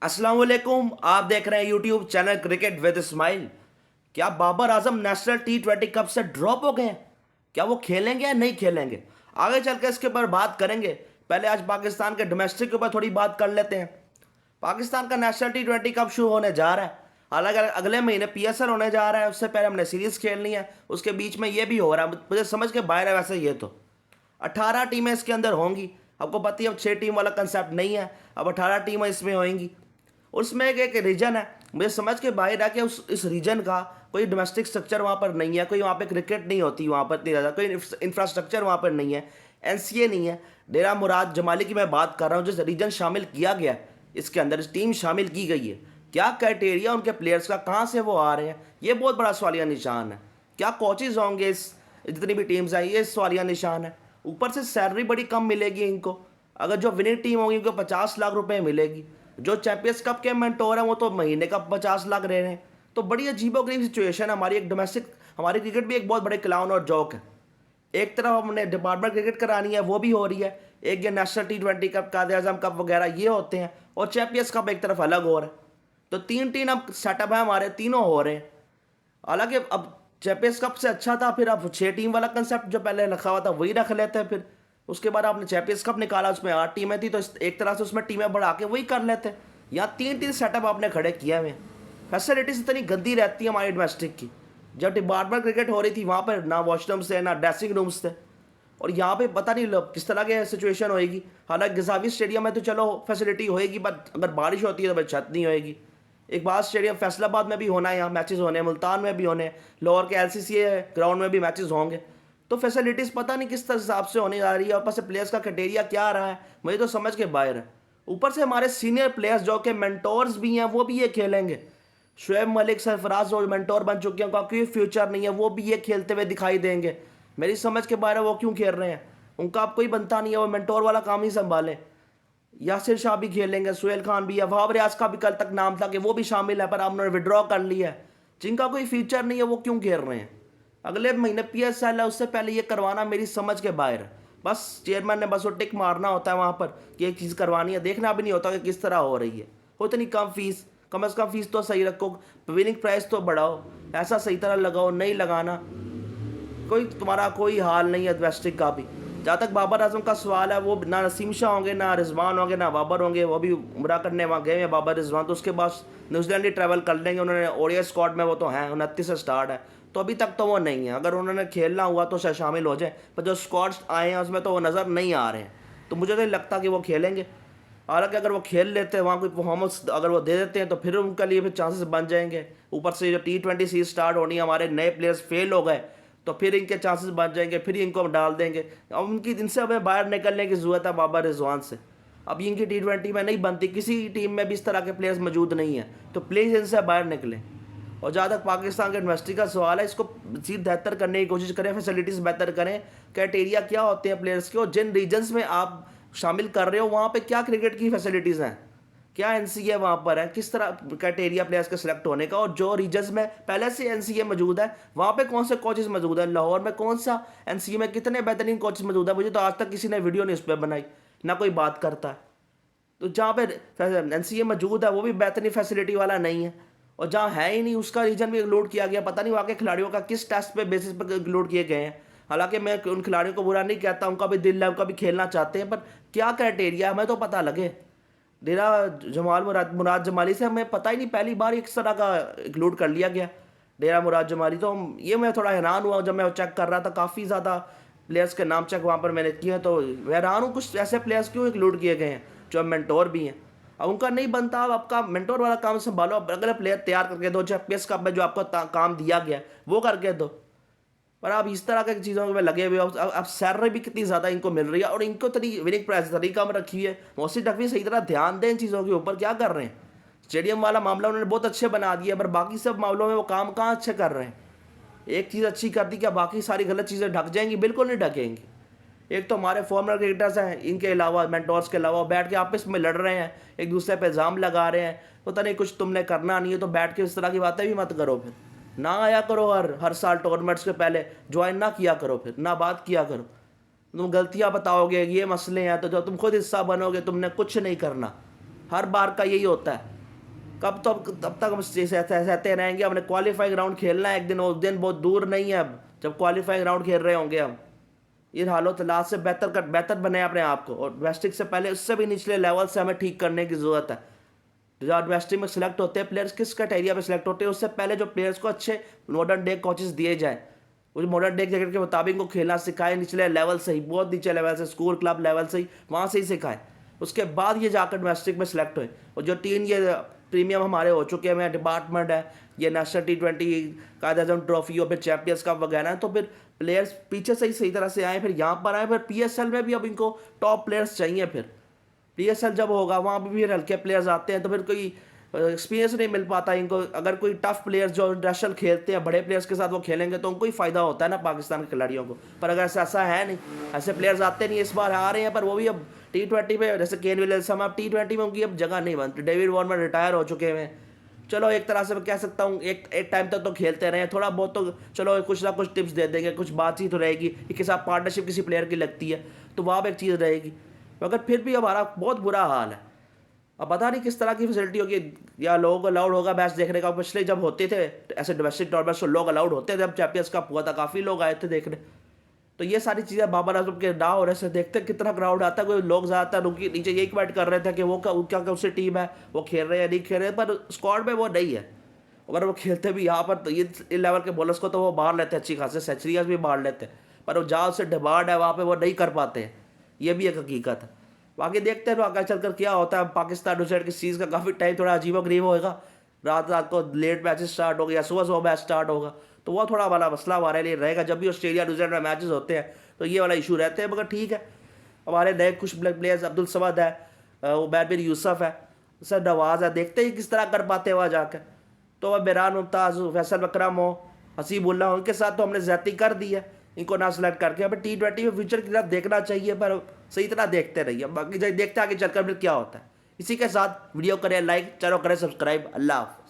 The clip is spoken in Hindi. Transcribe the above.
अस्सलाम वालेकुम। आप देख रहे हैं YouTube channel cricket with smile. क्या Babar Azam national T20 cup से ड्रॉप हो गए? क्या वो खेलेंगे या नहीं खेलेंगे? आगे चल के इसके ऊपर बात करेंगे। पहले आज पाकिस्तान के डोमेस्टिक के ऊपर थोड़ी बात कर लेते हैं। पाकिस्तान का नेशनल T20 कब शुरू होने जा रहा है? हालांकि अगले महीने PSL होने जा रहा है, उससे पहले हमने सीरीज खेलनी है। उसके बीच में ये भी हो रहा है, मुझे समझ के बाहर है। वैसे ये तो 18 टीमें इसके अंदर होंगी। आपको पता है अब 6 टीम वाला कंसेप्ट नहीं है, अब 18 टीमें इसमें होंगी। उसमें एक रीजन है, मुझे समझ के बाहर है कि इस रीजन का कोई डोमेस्टिक स्ट्रक्चर वहाँ पर नहीं है, कोई वहाँ पे क्रिकेट नहीं होती, वहाँ पर इतनी ज़्यादा कोई इंफ्रास्ट्रक्चर वहाँ पर नहीं है, NCA नहीं है। डेरा मुराद जमाली की मैं बात कर रहा हूँ, जिस रीजन शामिल किया गया इसके अंदर, इस टीम शामिल की गई है, क्या क्राइटेरिया उनके प्लेयर्स का, कहाँ से वो आ रहे हैं, ये बहुत बड़ा सवालिया निशान है। क्या कोचेज होंगे इस जितनी भी टीम्स हैं, ये सवालिया निशान है। ऊपर से सैलरी बड़ी कम मिलेगी इनको। अगर जो विनिंग टीम होगी उनको 50 लाख रुपए मिलेगी, जो चैंपियंस कप के मेंटोर हैं वो तो महीने का 50 लाख रह रहे हैं। तो बड़ी अजीबोगरीब सिचुएशन है हमारी। एक डोमेस्टिक, हमारी क्रिकेट भी एक बहुत बड़े क्लाउन और जोक है। एक तरफ हमने डिपार्टमेंट क्रिकेट करानी है, वो भी हो रही है, एक ये नेशनल T20 कप, कायदे आजम कप वगैरह ये होते हैं, और चैंपियंस कप एक तरफ अलग हो रहा है। तो तीन अब सेटअप है हमारे, तीनों हो रहे हैं। हालांकि अब चैंपियंस कप से अच्छा था, फिर अब 6 टीम वाला कंसेप्ट जो पहले रखा हुआ था वही रख लेते हैं। फिर उसके बाद आपने चैंपियंस कप निकाला, उसमें 8 टीमें थी, तो एक तरह से उसमें टीमें बढ़ा के वही कर लेते हैं। यहाँ तीन सेटअप आपने खड़े किए हुए। फैसिलिटीज इतनी गंदी रहती है हमारी डोमेस्टिक की। जब डिपार्टमेंट क्रिकेट हो रही थी वहाँ पर ना वॉशरूम्स थे ना ड्रेसिंग रूम्स थे, और यहाँ पे पता नहीं किस तरह की सिचुएशन होएगी। हालांकि गजावी स्टेडियम में तो चलो फैसिलिटी होएगी, बट अगर बारिश होती है तो भाई छत नहीं होएगी। इकबाल स्टेडियम फैसलाबाद में भी होना है, यहाँ मैचेस होने हैं, मुल्तान में भी होने हैं, लाहौर के LCCA ग्राउंड में भी मैचेस होंगे। तो फैसिलिटीज़ पता नहीं किस हिसाब से होने जा रही है, ऊपर से प्लेयर्स का क्राइटेरिया क्या आ रहा है, मुझे तो समझ के बाहर है। ऊपर से हमारे सीनियर प्लेयर्स जो कि मेंटोर्स भी हैं वो भी ये खेलेंगे। शुएब मलिक, सरफराज जो मेंटोर बन चुके हैं, उनका कोई फ्यूचर नहीं है, वो भी ये खेलते हुए दिखाई देंगे। मेरी समझ के बाहर है वो क्यों खेल रहे हैं, उनका अब कोई बनता नहीं है, वो मेंटोर वाला काम ही संभालें। यासिर शाह भी खेलेंगे, सुहेल खान भी है, वहाब रियाज का भी कल तक नाम था कि वो भी शामिल है, पर अब उन्होंने विड्रॉ कर लिया है। जिनका कोई फ्यूचर नहीं है वो क्यों खेल रहे हैं? अगले महीने PSL है, उससे पहले ये करवाना मेरी समझ के बाहर है। बस चेयरमैन ने बस वो टिक मारना होता है वहाँ पर कि एक चीज़ करवानी है, देखना भी नहीं होता कि किस तरह हो रही है। हो इतनी कम फीस, कम से कम फीस तो सही रखो, विनिंग प्राइस तो बढ़ाओ, ऐसा सही तरह लगाओ, नहीं लगाना कोई तुम्हारा कोई हाल नहीं है डोमेस्टिक का भी। जहाँ तक बाबर आजम का सवाल है, वो ना नसीम शाह होंगे, ना रिजवान होंगे, ना बाबर होंगे, वो भी उम्रा करने वहाँ गए हैं बाबर रिजवान, तो उसके बाद न्यूजीलैंड ही ट्रैवल कर लेंगे। उन्होंने ODI स्क्वाड में वो तो हैं, 29 से स्टार्ट है, तो अभी तक तो वो नहीं है। अगर उन्होंने खेलना हुआ तो शायद शामिल हो जाए, पर जो स्क्वाड आए हैं उसमें तो वो नज़र नहीं आ रहे हैं, तो मुझे तो नहीं लगता कि वो खेलेंगे। हालांकि अगर वो खेल लेते हैं, वहाँ कोई परफॉर्मेंस अगर वो दे देते हैं, तो फिर उनके लिए फिर चांसेस बन जाएंगे। ऊपर से जो T20 सीरीज स्टार्ट होनी है, हमारे नए प्लेयर्स फेल हो गए, तो फिर इनके चांसेस बन जाएंगे, फिर इनको हम डाल देंगे। अब उनकी इनसे हमें बाहर निकलने की ज़रूरत है बाबर रिजवान से। अब इनकी T20 में नहीं बनती, किसी टीम में भी इस तरह के प्लेयर्स मौजूद नहीं है, तो प्लीज़ इनसे बाहर निकलें। और जहाँ तक पाकिस्तान के यूनिवर्सिटी का सवाल है, इसको चीज़ बेहतर करने की कोशिश करें, फैसिलिटीज़ बेहतर करें, क्राइटेरिया क्या होते हैं प्लेयर्स के, और जिन रीजन्स में आप शामिल कर रहे हो वहाँ पे क्या क्रिकेट की फैसिलिटीज़ हैं, क्या NCA वहाँ पर है, किस तरह क्राइटेरिया प्लेयर्स के सिलेक्ट होने का, और जो रीजन्स में पहले से NCA मौजूद है वहाँ पे कौन से कोचेज मौजूद हैं, लाहौर में कौन सा NCA में कितने बेहतरीन कोचेज मौजूद है। मुझे तो आज तक किसी ने वीडियो नहीं उस पर बनाई, ना कोई बात करता है। तो जहाँ पे NCA मौजूद है वो भी बेहतरीन फैसिलिटी वाला नहीं है, और जहाँ है ही नहीं उसका रीजन भी लोड किया गया। पता नहीं वहाँ के खिलाड़ियों का किस टेस्ट पे बेसिस पर लोड किए गए हैं। हालांकि मैं उन खिलाड़ियों को बुरा नहीं कहता, उनका भी दिल है, उनका भी खेलना चाहते हैं, पर क्या क्राइटेरिया हमें तो पता लगे। डेरा मुराद जमाली से हमें पता ही नहीं, पहली बार इस तरह का इंक्लूड कर लिया गया डेरा मुराद जमाली। तो ये मैं थोड़ा हैरान हुआ जब मैं चेक कर रहा था, काफ़ी ज़्यादा प्लेयर्स के नाम चेक वहाँ पर मैंने किए, तो हैरान हूँ कुछ ऐसे प्लेयर्स क्यों इंक्लूड किए गए हैं जो मेंटोर भी हैं। अब उनका नहीं बनता, अब आपका मेंटोर वाला काम संभालो, अब अगले प्लेयर तैयार करके दो, चैंपियंस कप में जो आपको काम दिया गया वो करके दो। पर आप इस तरह की चीज़ों में लगे हुए हो। अब सैलरी भी कितनी ज़्यादा इनको मिल रही है, और इनको तरी विनिंग प्राइस तरी कम रखी है। मोहसिन नकवी सही तरह ध्यान दें इन चीज़ों के ऊपर, क्या कर रहे हैं। स्टेडियम वाला मामला उन्होंने बहुत अच्छे बना दिया, पर बाकी सब मामलों में वो काम कहाँ अच्छे कर रहे हैं। एक चीज़ अच्छी कर दी, क्या बाकी सारी गलत चीज़ें ढक जाएंगी? बिल्कुल नहीं ढकेंगी। एक तो हमारे फॉर्मर क्रिकेटर्स हैं, इनके अलावा मेंटोर्स के अलावा बैठ के आपस में लड़ रहे हैं, एक दूसरे पे इल्ज़ाम लगा रहे हैं, पता नहीं कुछ तुमने करना नहीं है, तो बैठ के इस तरह की बातें भी मत करो। फिर ना आया करो, हर साल टूर्नामेंट्स के पहले ज्वाइन ना किया करो, फिर ना बात किया करो। तुम गलतियां बताओगे, ये मसले हैं, तो जो तुम खुद हिस्सा बनोगे तुमने कुछ नहीं करना। हर बार का यही होता है। तब तक हम सहते रहेंगे। हमने क्वालिफाइंग राउंड खेलना है एक दिन, उस दिन बहुत दूर नहीं है अब जब क्वालिफाइंग राउंड खेल रहे होंगे हम। ये हालत लास्ट से बेहतर बने अपने आप को, और डोमेस्टिक से पहले उससे भी निचले लेवल से हमें ठीक करने की ज़रूरत है। जो डोमेस्टिक में सिलेक्ट होते हैं प्लेयर्स, किस कैटेरिया में सिलेक्ट होते हैं, उससे पहले जो प्लेयर्स को अच्छे मॉडर्न डे कोचेस दिए जाए, वो मॉडर्न डे क्रिकेट के मुताबिक को खेलना सिखाए, निचले लेवल से ही, बहुत नीचे लेवल से, स्कूल क्लब लेवल से ही, वहाँ से ही सिखाए। उसके बाद ये जाकर डोमेस्टिक में सिलेक्ट हुए। और जो 3 ये प्रीमियम हमारे हो चुके हैं, डिपार्टमेंट है, ये नेशनल T20 कायद-ए-आज़म ट्रॉफी और फिर चैंपियंस कप वगैरह है, तो फिर प्लेयर्स पीछे से ही सही तरह से आए, फिर यहाँ पर आए, फिर PSL में भी अब इनको टॉप प्लेयर्स चाहिए। फिर PSL जब होगा वहाँ पर भी हल्के प्लेयर्स आते हैं, तो फिर कोई एक्सपीरियंस नहीं मिल पाता इनको। अगर कोई टफ प्लेयर्स जो इंटरनेशनल खेलते हैं बड़े प्लेयर्स के साथ वो खेलेंगे तो उनको ही फ़ायदा होता है ना पाकिस्तान के खिलाड़ियों को। पर अगर ऐसा है नहीं, ऐसे प्लेयर्स आते नहीं, इस बार आ रहे हैं पर वो भी अब T20 में, जैसे केन विलियमसन, अब T20 में उनकी अब जगह नहीं बनती। डेविड वार्नर रिटायर हो चुके हैं। चलो एक तरह से मैं कह सकता हूँ एक टाइम तक तो खेलते रहे, थोड़ा बहुत तो चलो कुछ ना कुछ टिप्स दे देंगे, कुछ बातचीत तो रहेगी, कि साथ पार्टनरशिप किसी प्लेयर की लगती है तो वहाँ पर एक चीज़ रहेगी। मगर फिर भी हमारा बहुत बुरा हाल है। अब पता नहीं किस तरह की फैसिलिटी होगी, या लोगों को अलाउड होगा मैच देखने का। पिछले जब होते थे ऐसे डोमेस्टिक टूर्नामेंट्स तो लोग अलाउड होते थे, जब चैंपियंस कप हुआ था काफ़ी लोग आए थे देखने। तो ये सारी चीज़ें बाबर आजम के ना हो रहे से देखते कितना क्राउड आता है। कोई लोग ज़्यादातर उनकी नीचे यही कमेंट कर रहे थे कि वो क्या उससे टीम है, वो खेल रहे हैं नहीं खेल रहे, पर स्क्वाड में वो नहीं है। अगर वो खेलते भी यहाँ पर तो ये लेवल के बॉलर्स को तो वो मार लेते अच्छी खासे, सेंचुरियाँ भी मार लेते, पर वो जहाँ से डिमांड है वहाँ पर वो नहीं कर पाते हैं। ये भी एक हकीकत है। बाकी देखते हैं आगे चलकर क्या होता है। पाकिस्तान न्यूजीलैंड की सीरीज़ का काफ़ी टाइम थोड़ा अजीबो-गरीब होएगा, रात को लेट मैचेस स्टार्ट होगा या सुबह मैच स्टार्ट होगा, तो वो थोड़ा वाला मसला हमारे लिए रहेगा। जब भी ऑस्ट्रेलिया न्यूजीलैंड में मैचेस होते हैं तो ये वाला इशू रहते हैं। मगर ठीक है, हमारे नए कुछ प्लेयर्स, अब्दुल समद है, उबैद बिन यूसुफ है, सर नवाज है, देखते हैं किस तरह कर पाते हैं वहाँ जाकर। तो अब मेहरान मुमताज़, फैसल अकरम हो, हसीबुल्ला, उनके साथ तो हमने ज़्यादती कर दी है इनको ना सेलेक्ट करके। हमें T20 में फ्यूचर की तरफ देखना चाहिए, पर सही तरह देखते रहिए। बाकी देखते आगे चलकर फिर क्या होता है। इसी के साथ वीडियो करें लाइक, चैनल करें सब्सक्राइब। अल्लाह हाफ़िज़।